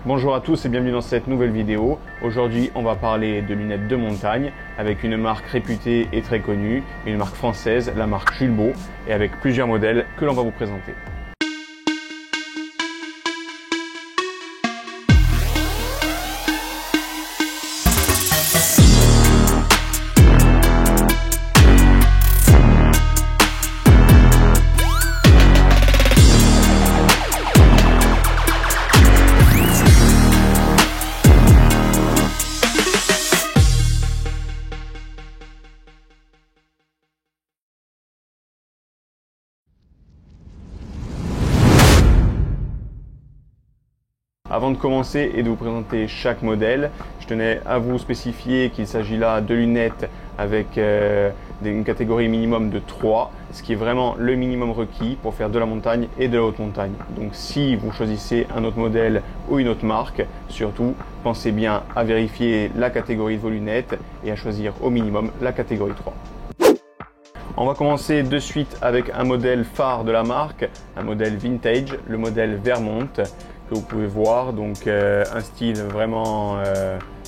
Bonjour à tous et bienvenue dans cette nouvelle vidéo. Aujourd'hui, on va parler de lunettes de montagne avec une marque réputée et très connue, une marque française, la marque Julbo, et avec plusieurs modèles que l'on va vous présenter. Avant de commencer et de vous présenter chaque modèle, je tenais à vous spécifier qu'il s'agit là de lunettes avec une catégorie minimum de 3, ce qui est vraiment le minimum requis pour faire de la montagne et de la haute montagne. Donc si vous choisissez un autre modèle ou une autre marque, surtout pensez bien à vérifier la catégorie de vos lunettes et à choisir au minimum la catégorie 3. On va commencer de suite avec un modèle phare de la marque, un modèle vintage, le modèle Vermont, que vous pouvez voir, donc un style vraiment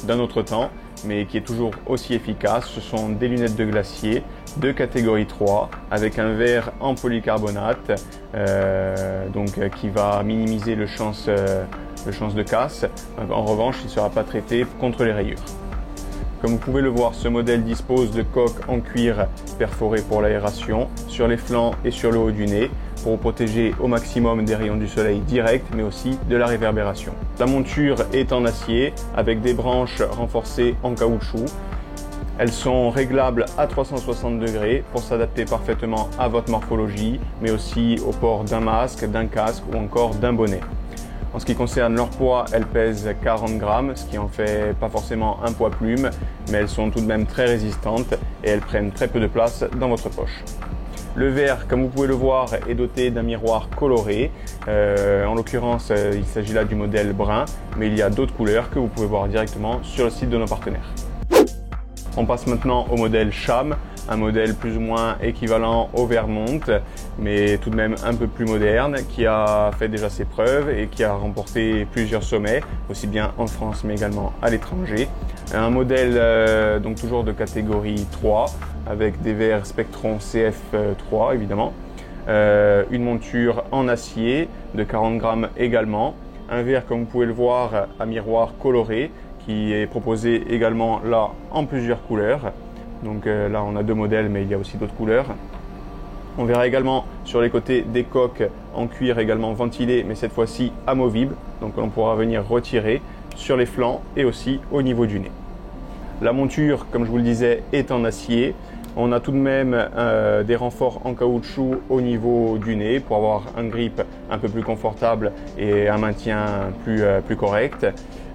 d'un autre temps, mais qui est toujours aussi efficace. Ce sont des lunettes de glacier de catégorie 3 avec un verre en polycarbonate, qui va minimiser le chance de casse. En revanche, il ne sera pas traité contre les rayures. Comme vous pouvez le voir, ce modèle dispose de coques en cuir perforées pour l'aération sur les flancs et sur le haut du nez pour vous protéger au maximum des rayons du soleil direct mais aussi de la réverbération. La monture est en acier avec des branches renforcées en caoutchouc. Elles sont réglables à 360 degrés pour s'adapter parfaitement à votre morphologie mais aussi au port d'un masque, d'un casque ou encore d'un bonnet. En ce qui concerne leur poids, elles pèsent 40 grammes, ce qui en fait pas forcément un poids plume, mais elles sont tout de même très résistantes et elles prennent très peu de place dans votre poche. Le verre, comme vous pouvez le voir, est doté d'un miroir coloré. En l'occurrence, il s'agit là du modèle brun, mais il y a d'autres couleurs que vous pouvez voir directement sur le site de nos partenaires. On passe maintenant au modèle Cham, un modèle plus ou moins équivalent au Vermont, mais tout de même un peu plus moderne, qui a fait déjà ses preuves et qui a remporté plusieurs sommets, aussi bien en France mais également à l'étranger. Un modèle donc toujours de catégorie 3, avec des verres Spectron CF3 évidemment, une monture en acier de 40 grammes également, un verre comme vous pouvez le voir à miroir coloré, qui est proposé également là en plusieurs couleurs. Donc là on a deux modèles mais il y a aussi d'autres couleurs. On verra également sur les côtés des coques en cuir également ventilées mais cette fois-ci amovibles, donc on pourra venir retirer sur les flancs et aussi au niveau du nez. La monture, comme je vous le disais, est en acier. On a tout de même des renforts en caoutchouc au niveau du nez pour avoir un grip un peu plus confortable et un maintien plus correct.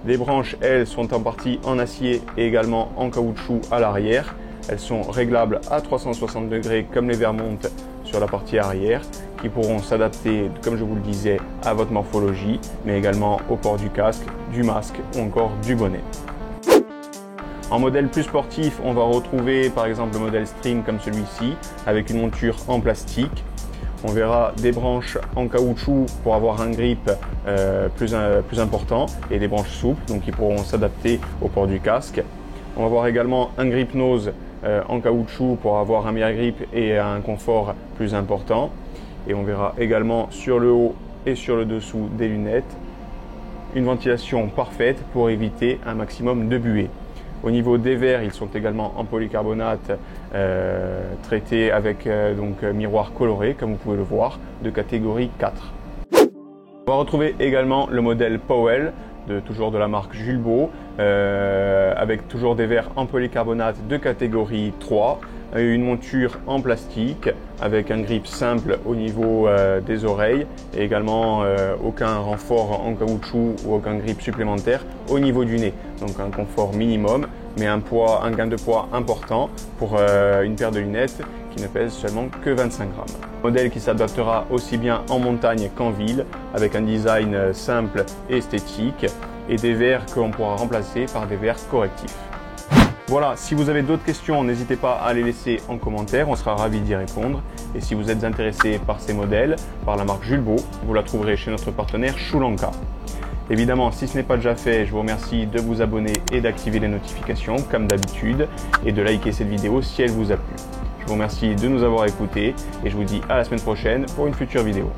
Les branches, elles, sont en partie en acier et également en caoutchouc à l'arrière. Elles sont réglables à 360 degrés comme les Vermont sur la partie arrière, qui pourront s'adapter, comme je vous le disais, à votre morphologie, mais également au port du casque, du masque ou encore du bonnet. En modèle plus sportif, on va retrouver par exemple le modèle Stream comme celui-ci, avec une monture en plastique. On verra des branches en caoutchouc pour avoir un grip plus important et des branches souples, donc qui pourront s'adapter au port du casque. On va voir également un grip nose en caoutchouc pour avoir un meilleur grip et un confort plus important. Et on verra également sur le haut et sur le dessous des lunettes une ventilation parfaite pour éviter un maximum de buée. Au niveau des verres, ils sont également en polycarbonate traités avec miroir coloré, comme vous pouvez le voir, de catégorie 4. On va retrouver également le modèle Powell, toujours de la marque Julbo, avec toujours des verres en polycarbonate de catégorie 3, une monture en plastique avec un grip simple au niveau des oreilles et également aucun renfort en caoutchouc ou aucun grip supplémentaire au niveau du nez. Donc un confort minimum mais un gain de poids important pour une paire de lunettes qui ne pèse seulement que 25 grammes. Modèle qui s'adaptera aussi bien en montagne qu'en ville avec un design simple et esthétique et des verres que l'on pourra remplacer par des verres correctifs. Voilà, si vous avez d'autres questions, n'hésitez pas à les laisser en commentaire, on sera ravis d'y répondre. Et si vous êtes intéressé par ces modèles, par la marque Julbo, vous la trouverez chez notre partenaire Choulanka. Évidemment, si ce n'est pas déjà fait, je vous remercie de vous abonner et d'activer les notifications comme d'habitude et de liker cette vidéo si elle vous a plu. Je vous remercie de nous avoir écoutés et je vous dis à la semaine prochaine pour une future vidéo.